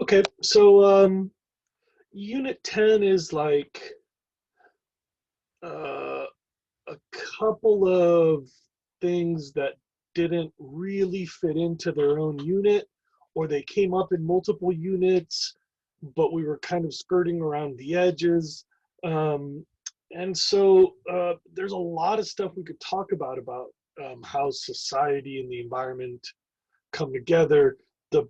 Okay, so Unit 10 is like uh, a couple of things that didn't really fit into their own unit, or they came up in multiple units, but we were kind of skirting around the edges. Um, and so there's a lot of stuff we could talk about how society and the environment come together. The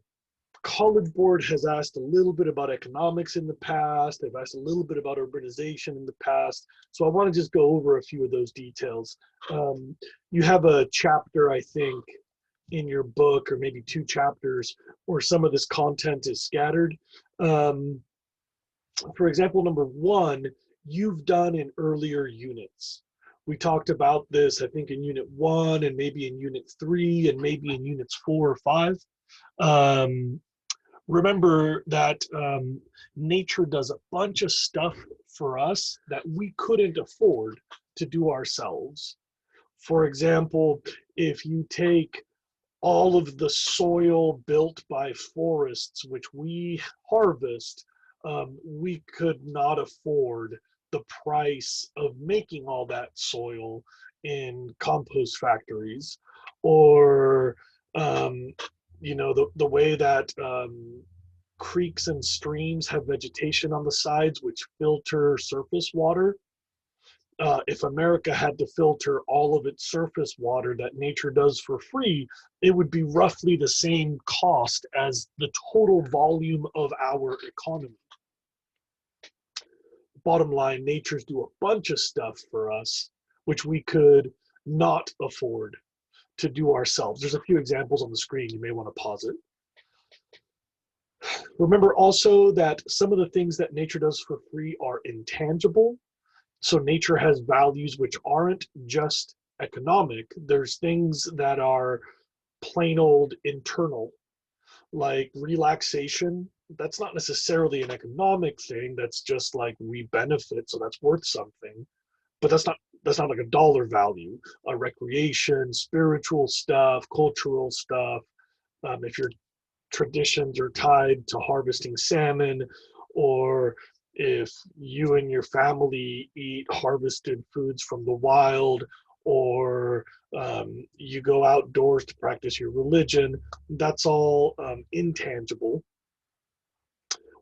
College Board has asked a little bit about economics in the past. They've asked a little bit about urbanization in the past. So I want to just go over a few of those details. Um, you have a chapter, I think, in your book, or maybe two chapters, where some of this content is scattered. Um, for example, number one, you've done in earlier units. We talked about this, I think, in Unit 1 and maybe in Unit 3 and maybe in Units 4 or 5. Um, Remember that nature does a bunch of stuff for us that we couldn't afford to do ourselves. For example, if you take all of the soil built by forests, which we harvest, we could not afford the price of making all that soil in compost factories, or um, the way that creeks and streams have vegetation on the sides which filter surface water. If America had to filter all of its surface water that nature does for free, it would be roughly the same cost as the total volume of our economy. Bottom line, nature's do a bunch of stuff for us which we could not afford to do ourselves. There's a few examples on the screen. You may want to pause it. Remember also that some of the things that nature does for free are intangible. So nature has values which aren't just economic. There's things that are plain old internal, like relaxation. That's not necessarily an economic thing. That's just like we benefit, so that's worth something. But that's not like a dollar value. Recreation, spiritual stuff, cultural stuff. If your traditions are tied to harvesting salmon, or if you and your family eat harvested foods from the wild, or you go outdoors to practice your religion, that's all intangible.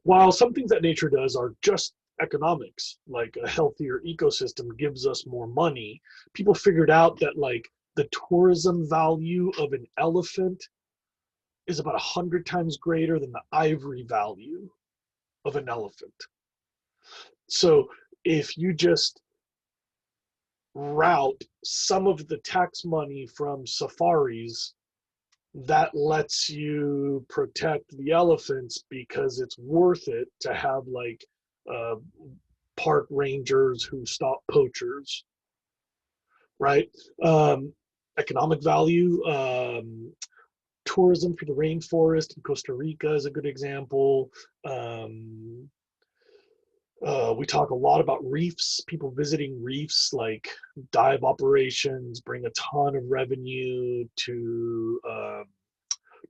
While some things that nature does are just economics, like a healthier ecosystem gives us more money, people figured out that like the tourism value of an elephant is about 100 times greater than the ivory value of an elephant. So if you just route some of the tax money from safaris, that lets you protect the elephants because it's worth it to have like uh, park rangers who stop poachers, right? Um, Economic value, tourism for the rainforest in Costa Rica is a good example. Um, we talk a lot about reefs. People visiting reefs, like dive operations, bring a ton of revenue to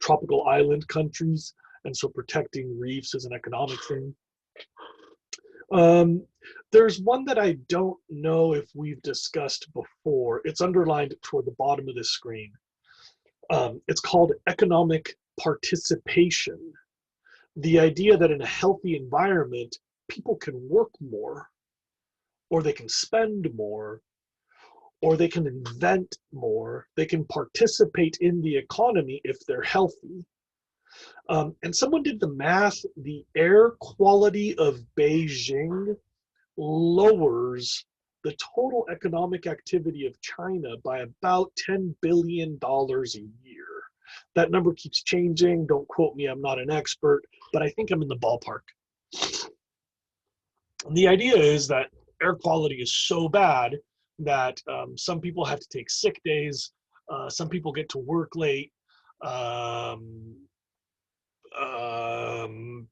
tropical island countries. And so protecting reefs is an economic thing. Um, there's one that I don't know if we've discussed before. It's underlined toward the bottom of this screen. It's called economic participation. The idea that in a healthy environment, people can work more, or they can spend more, or they can invent more, they can participate in the economy if they're healthy. And someone did the math. The air quality of Beijing lowers the total economic activity of China by about $10 billion a year. That number keeps changing. Don't quote me, I'm not an expert, but I think I'm in the ballpark. And the idea is that air quality is so bad that some people have to take sick days, some people get to work late, um,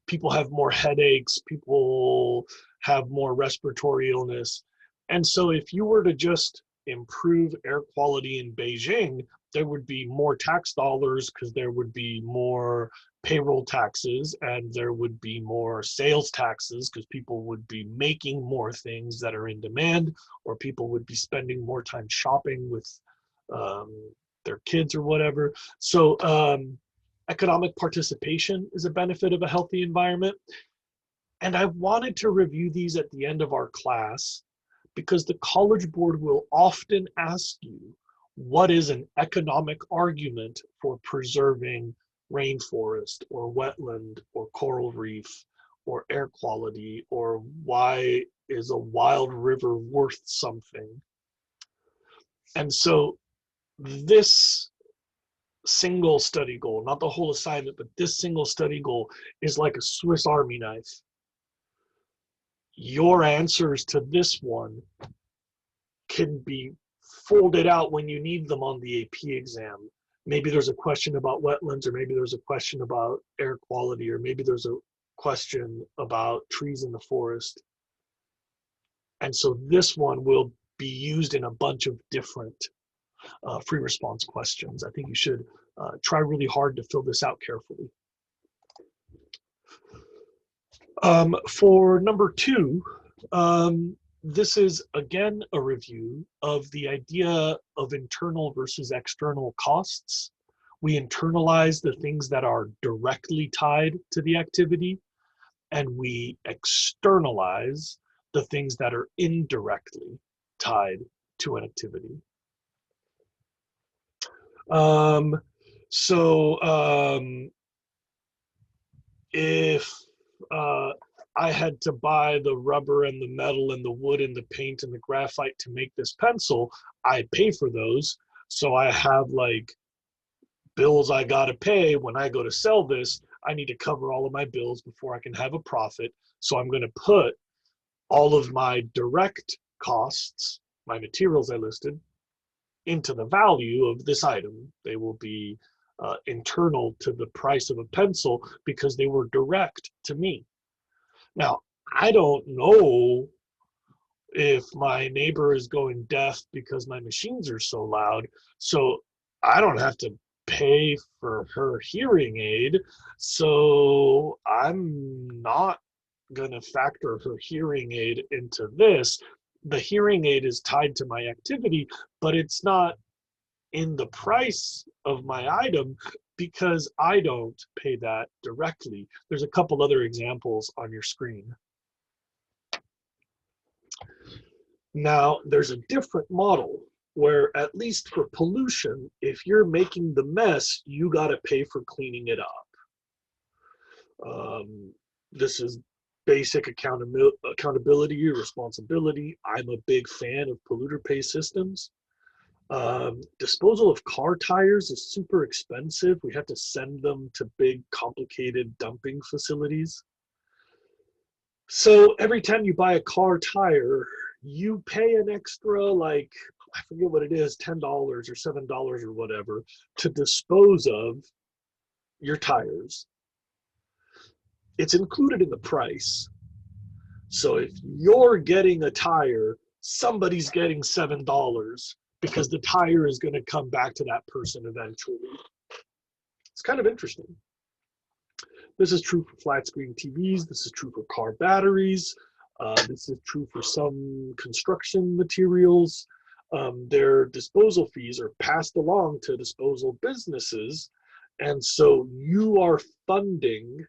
people have more headaches, people have more respiratory illness. And so if you were to just improve air quality in Beijing, there would be more tax dollars because there would be more payroll taxes, and there would be more sales taxes because people would be making more things that are in demand, or people would be spending more time shopping with um, their kids or whatever. So economic participation is a benefit of a healthy environment. And I wanted to review these at the end of our class because the College Board will often ask you, what is an economic argument for preserving rainforest or wetland or coral reef or air quality, or why is a wild river worth something? And so this single study goal, not the whole assignment, but this single study goal is like a Swiss Army knife. Your answers to this one can be folded out when you need them on the AP exam. Maybe there's a question about wetlands, or maybe there's a question about air quality, or maybe there's a question about trees in the forest. And so this one will be used in a bunch of different free response questions. I think you should try really hard to fill this out carefully. For number 2, this is again a review of the idea of internal versus external costs. We internalize the things that are directly tied to the activity, and we externalize the things that are indirectly tied to an activity. If I had to buy the rubber and the metal and the wood and the paint and the graphite to make this pencil, I pay for those. So I have like bills I gotta pay when I go to sell this. I need to cover all of my bills before I can have a profit. So I'm gonna put all of my direct costs, my materials I listed, into the value of this item. They will be internal to the price of a pencil because they were direct to me. Now, I don't know if my neighbor is going deaf because my machines are so loud, so I don't have to pay for her hearing aid, so I'm not going to factor her hearing aid into this. The hearing aid is tied to my activity, but it's not in the price of my item because I don't pay that directly. There's a couple other examples on your screen. Now, there's a different model where, at least for pollution, if you're making the mess, you got to pay for cleaning it up. This is basic accountability or responsibility. I'm a big fan of polluter pay systems. Disposal of car tires is super expensive. We have to send them to big, complicated dumping facilities. So every time you buy a car tire, you pay an extra, like, I forget what it is, $10 or $7 or whatever, to dispose of your tires. It's included in the price. So if you're getting a tire, somebody's getting $7 because the tire is going to come back to that person eventually. It's kind of interesting. This is true for flat screen TVs. This is true for car batteries. This is true for some construction materials. Their disposal fees are passed along to disposal businesses. And so you are funding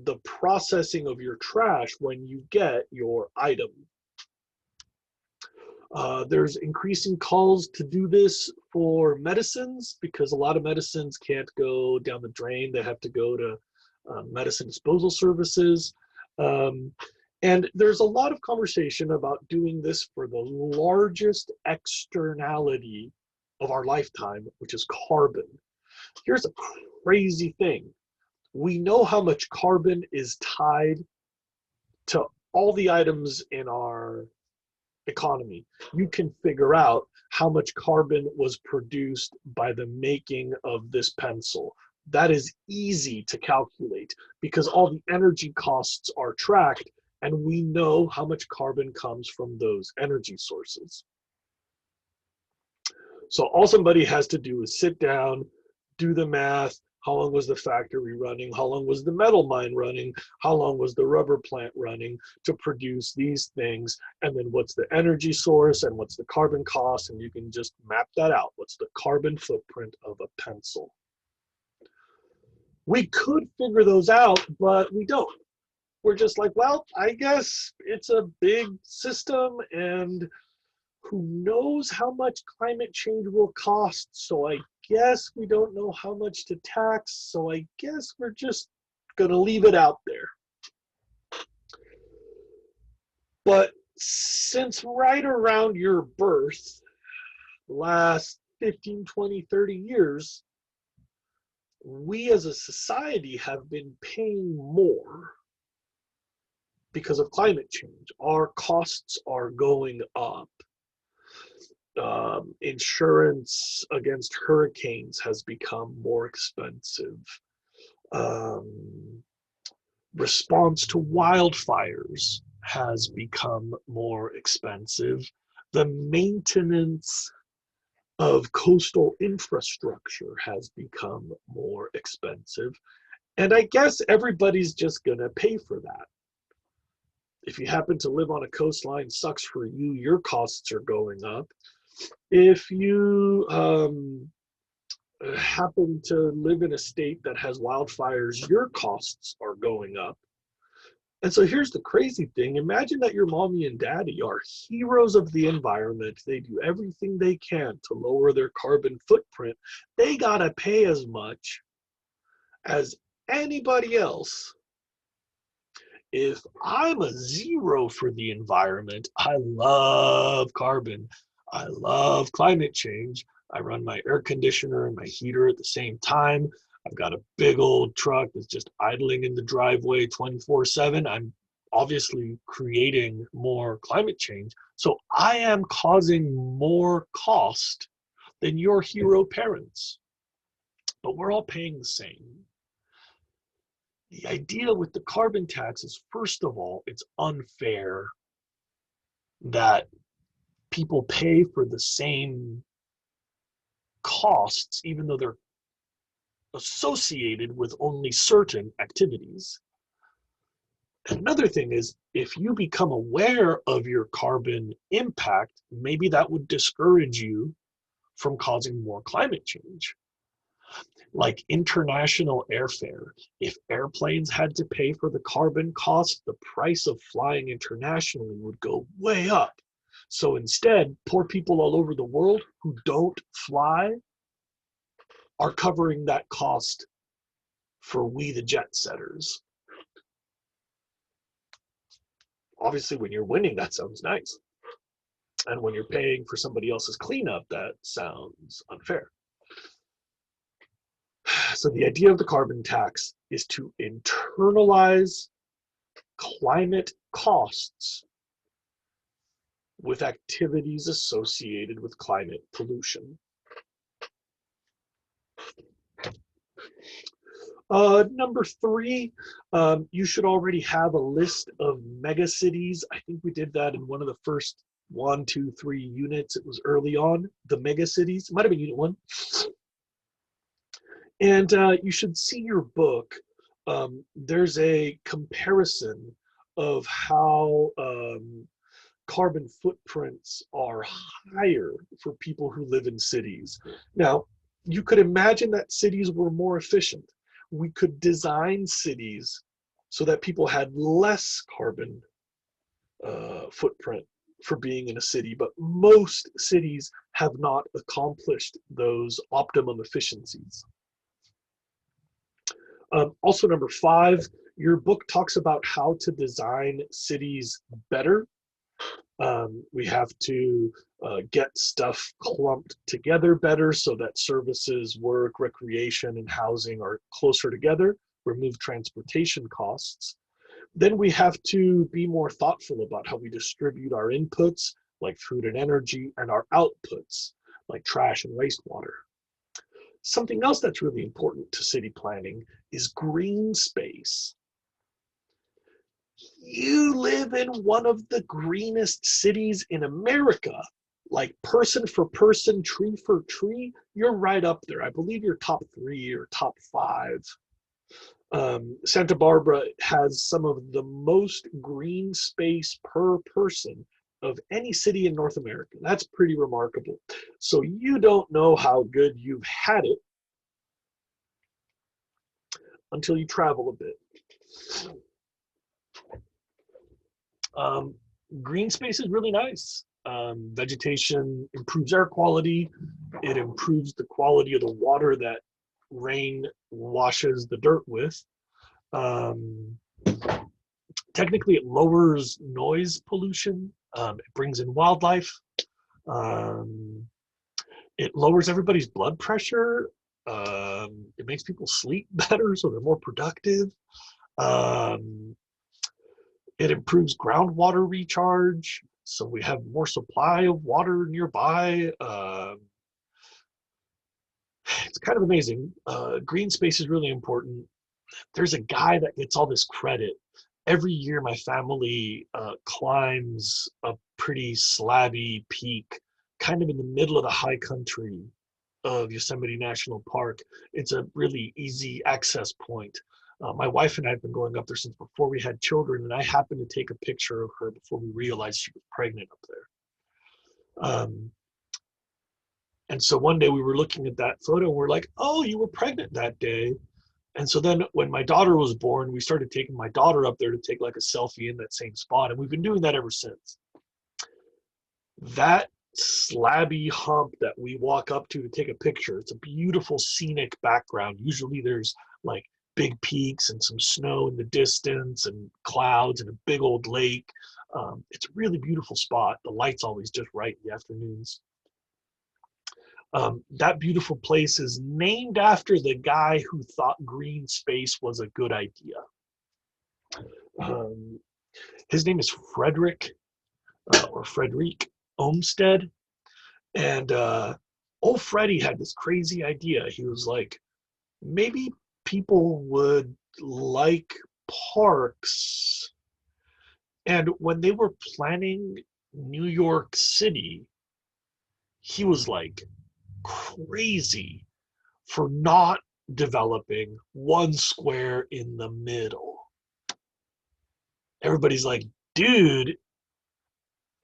the processing of your trash when you get your item. There's increasing calls to do this for medicines because a lot of medicines can't go down the drain. They have to go to medicine disposal services. And there's a lot of conversation about doing this for the largest externality of our lifetime, which is carbon. Here's a crazy thing. We know how much carbon is tied to all the items in our economy. You can figure out how much carbon was produced by the making of this pencil. That is easy to calculate because all the energy costs are tracked, and we know how much carbon comes from those energy sources. So all somebody has to do is sit down, do the math, How long was the factory running? How long was the metal mine running? How long was the rubber plant running to produce these things? And then what's the energy source and what's the carbon cost? And you can just map that out. What's the carbon footprint of a pencil? We could figure those out, but we don't. We're just like, well, I guess it's a big system, and who knows how much climate change will cost. So I guess we don't know how much to tax. So I guess we're just going to leave it out there. But since right around your birth, the last 15, 20, 30 years, we as a society have been paying more because of climate change. Our costs are going up. Insurance against hurricanes has become more expensive. Response to wildfires has become more expensive. The maintenance of coastal infrastructure has become more expensive. And I guess everybody's just going to pay for that. If you happen to live on a coastline, sucks for you, your costs are going up. If you happen to live in a state that has wildfires, your costs are going up. And so here's the crazy thing. Imagine that your mommy and daddy are heroes of the environment. They do everything they can to lower their carbon footprint. They gotta pay as much as anybody else. If I'm a zero for the environment, I love carbon. I love climate change. I run my air conditioner and my heater at the same time. I've got a big old truck that's just idling in the driveway 24/7. I'm obviously creating more climate change. So I am causing more cost than your hero parents. But we're all paying the same. The idea with the carbon tax is, first of all, it's unfair that people pay for the same costs, even though they're associated with only certain activities. Another thing is, if you become aware of your carbon impact, maybe that would discourage you from causing more climate change. Like international airfare. If airplanes had to pay for the carbon cost, the price of flying internationally would go way up. So instead, poor people all over the world who don't fly are covering that cost for we the jet setters. Obviously, when you're winning, that sounds nice. And when you're paying for somebody else's cleanup, that sounds unfair. So the idea of the carbon tax is to internalize climate costs with activities associated with climate pollution. Number three, you should already have a list of megacities. I think we did that in one of the first 1, 2, 3 units. It was early on, the megacities. It might have been unit 1. And you should see your book. There's a comparison of how carbon footprints are higher for people who live in cities. Now, you could imagine that cities were more efficient. We could design cities so that people had less carbon footprint for being in a city, but most cities have not accomplished those optimum efficiencies. Also, number 5, your book talks about how to design cities better. We have to get stuff clumped together better so that services, work, recreation, and housing are closer together, remove transportation costs. Then we have to be more thoughtful about how we distribute our inputs, like food and energy, and our outputs, like trash and wastewater. Something else that's really important to city planning is green space. You live in one of the greenest cities in America. like person for person, tree for tree, you're right up there. I believe you're top 3 or top 5. Santa Barbara has some of the most green space per person of any city in North America. That's pretty remarkable. So you don't know how good you've had it until you travel a bit. Um, Green space is really nice. Vegetation improves air quality. It improves the quality of the water that rain washes the dirt with. Um, Technically, it lowers noise pollution. It brings in wildlife. Um, it lowers everybody's blood pressure. It makes people sleep better, so they're more productive. Um, it improves groundwater recharge, so we have more supply of water nearby. It's kind of amazing. Green space is really important. There's a guy that gets all this credit. Every year, my family climbs a pretty slabby peak, kind of in the middle of the high country of Yosemite National Park. It's a really easy access point. My wife and I have been going up there since before we had children, and I happened to take a picture of her before we realized she was pregnant up there. And so one day we were looking at that photo and we're like, oh, you were pregnant that day. And so then when my daughter was born, we started taking my daughter up there to take like a selfie in that same spot. And we've been doing that ever since. That slabby hump that we walk up to take a picture, it's a beautiful scenic background. Usually there's like big peaks and some snow in the distance and clouds and a big old lake. It's a really beautiful spot. The light's always just right in the afternoons. That beautiful place is named after the guy who thought green space was a good idea. Um, his name is Frederick or Frederick Olmsted. And old Freddie had this crazy idea. He was like, maybe people would like parks. And when they were planning New York City, he was like crazy for not developing one square in the middle. Everybody's like, dude,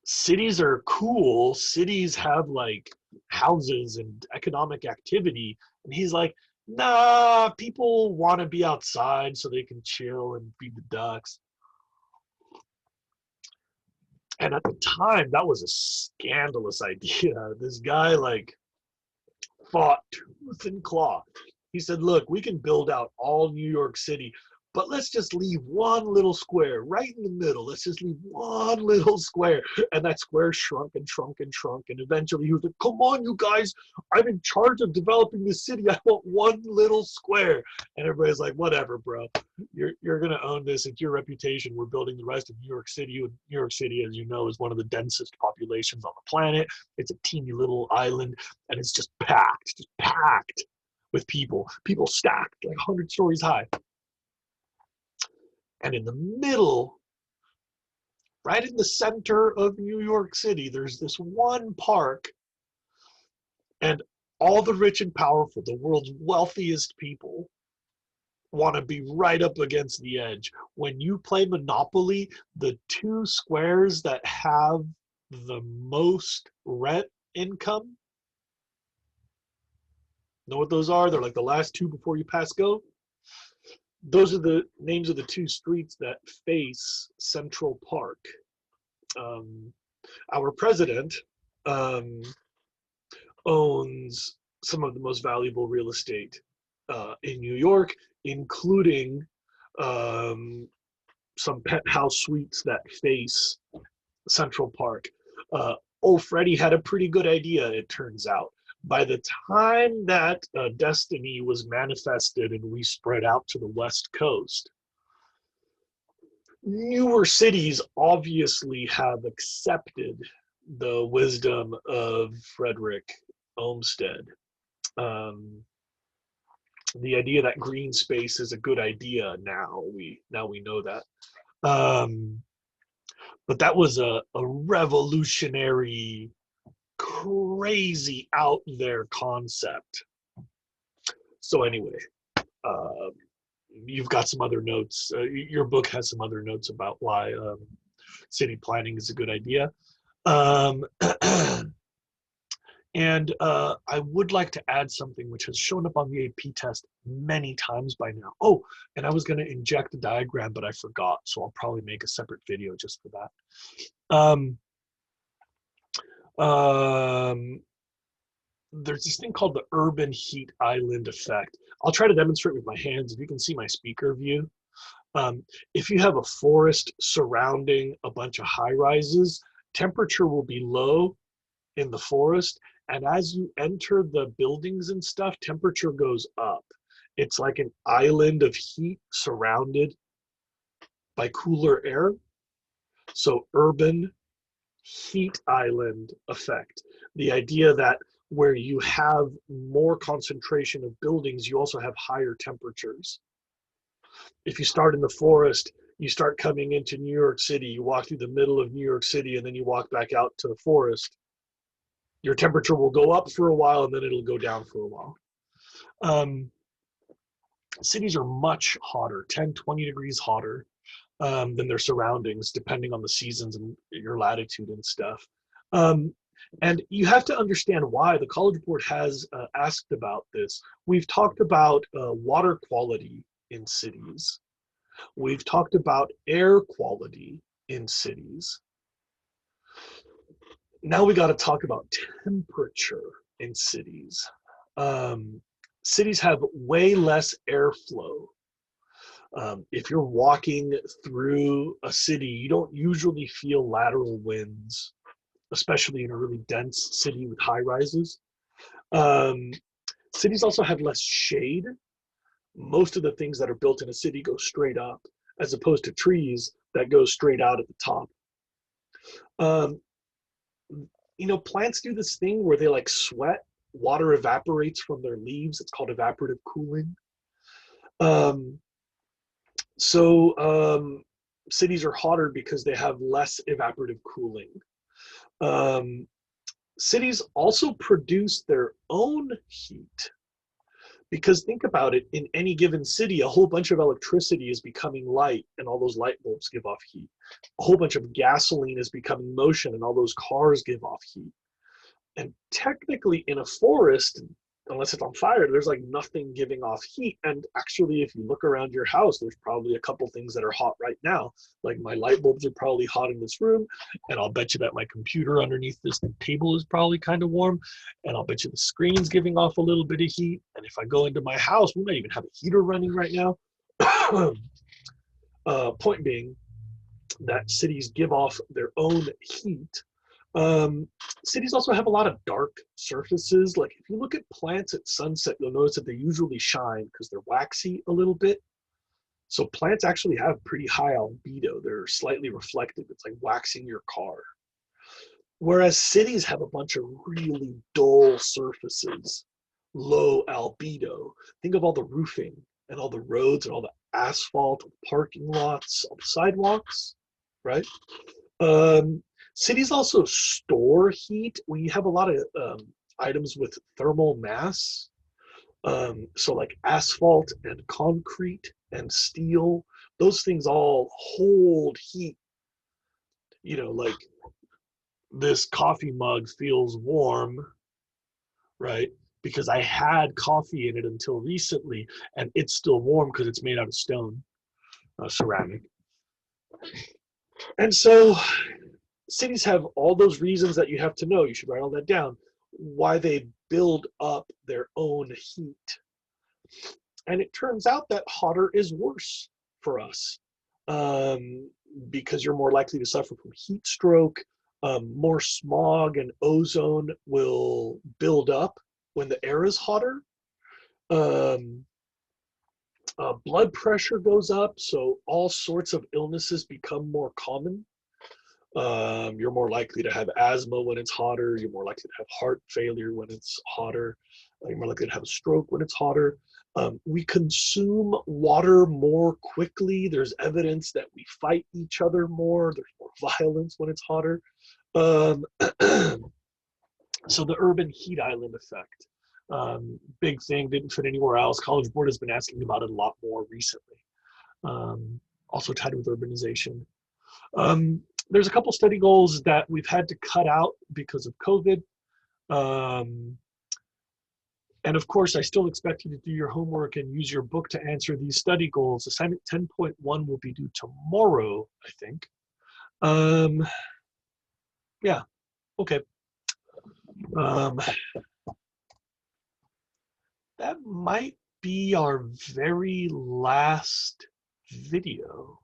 cities are cool. Cities have like houses and economic activity. And he's like, nah, people want to be outside so they can chill and feed the ducks. And at the time, that was a scandalous idea. This guy like fought tooth and claw. He said, look, we can build out all New York City, but let's just leave one little square right in the middle. Let's just leave one little square. And that square shrunk and shrunk and shrunk. And eventually he was like, come on, you guys, I'm in charge of developing this city. I want one little square. And everybody's like, whatever, bro. You're going to own this. It's your reputation. We're building the rest of New York City. And New York City, as you know, is one of the densest populations on the planet. It's a teeny little island, and it's just packed with people stacked like 100 stories high. And in the middle, right in the center of New York City, there's this one park, and all the rich and powerful, the world's wealthiest people, want to be right up against the edge. When you play Monopoly, the 2 squares that have the most rent income, know what those are? They're like the last 2 before you pass go. Those are the names of the 2 streets that face Central Park. Our president owns some of the most valuable real estate in New York, including some penthouse suites that face Central Park. Old Freddie had a pretty good idea, it turns out. By the time that destiny was manifested and we spread out to the West Coast, newer cities obviously have accepted the wisdom of Frederick Olmsted. The idea that green space is a good idea now we know that. But that was a revolutionary crazy out there concept. So anyway, uh, you've got some other notes. Your book has some other notes about why city planning is a good idea. Um, and I would like to add something which has shown up on the AP test many times by now. Oh, and I was going to inject a diagram, but I forgot, so I'll probably make a separate video just for that. There's this thing called the urban heat island effect. I'll try to demonstrate with my hands. If you can see my speaker view, if you have a forest surrounding a bunch of high rises, temperature will be low in the forest, and as you enter the buildings and stuff, temperature goes up. It's like an island of heat surrounded by cooler air. So urban heat island effect. The idea that where you have more concentration of buildings, you also have higher temperatures. If you start in the forest, you start coming into New York City, you walk through the middle of New York City, and then you walk back out to the forest. Your temperature will go up for a while, and then it'll go down for a while. Cities are much hotter, 10, 20 degrees hotter than their surroundings, depending on the seasons and your latitude and stuff. And you have to understand why. The College Board has asked about this. We've talked about water quality in cities. We've talked about air quality in cities. Now we got to talk about temperature in cities. Cities have way less airflow. If you're walking through a city, you don't usually feel lateral winds, especially in a really dense city with high rises. Cities also have less shade. Most of the things that are built in a city go straight up, as opposed to trees that go straight out at the top. Plants do this thing where they like sweat. Water evaporates from their leaves. It's called evaporative cooling. Cities are hotter because they have less evaporative cooling. Cities also produce their own heat, because think about it, in any given city, a whole bunch of electricity is becoming light, and all those light bulbs give off heat. A whole bunch of gasoline is becoming motion, and all those cars give off heat. And technically in a forest, unless it's on fire, there's like nothing giving off heat. And actually, if you look around your house, there's probably a couple things that are hot right now. Like my light bulbs are probably hot in this room, and I'll bet you that my computer underneath this table is probably kind of warm, and I'll bet you the screen's giving off a little bit of heat. And if I go into my house, we might even have a heater running right now. Point being that cities give off their own heat. Cities also have a lot of dark surfaces. Like if you look at plants at sunset, you'll notice that they usually shine because they're waxy a little bit. So plants actually have pretty high albedo. They're slightly reflective. It's like waxing your car. Whereas cities have a bunch of really dull surfaces, low albedo. Think of all the roofing and all the roads and all the asphalt, all the parking lots, all the sidewalks, right? Cities also store heat. We have a lot of items with thermal mass. So like asphalt and concrete and steel, those things all hold heat. Like this coffee mug feels warm, right? Because I had coffee in it until recently, and it's still warm because it's made out of stone, ceramic. And so cities have all those reasons that you have to know. You should write all that down, why they build up their own heat. And it turns out that hotter is worse for us, because you're more likely to suffer from heat stroke. More smog and ozone will build up when the air is hotter. Blood pressure goes up, so all sorts of illnesses become more common. You're more likely to have asthma when it's hotter. You're more likely to have heart failure when it's hotter. You're more likely to have a stroke when it's hotter. We consume water more quickly. There's evidence that we fight each other more. There's more violence when it's hotter. So the urban heat island effect, big thing, didn't fit anywhere else. College Board has been asking about it a lot more recently. Also tied with urbanization. There's a couple study goals that we've had to cut out because of COVID. Um, and of course, I still expect you to do your homework and use your book to answer these study goals. Assignment 10.1 will be due tomorrow, I think. Um, yeah, okay. Um, that might be our very last video.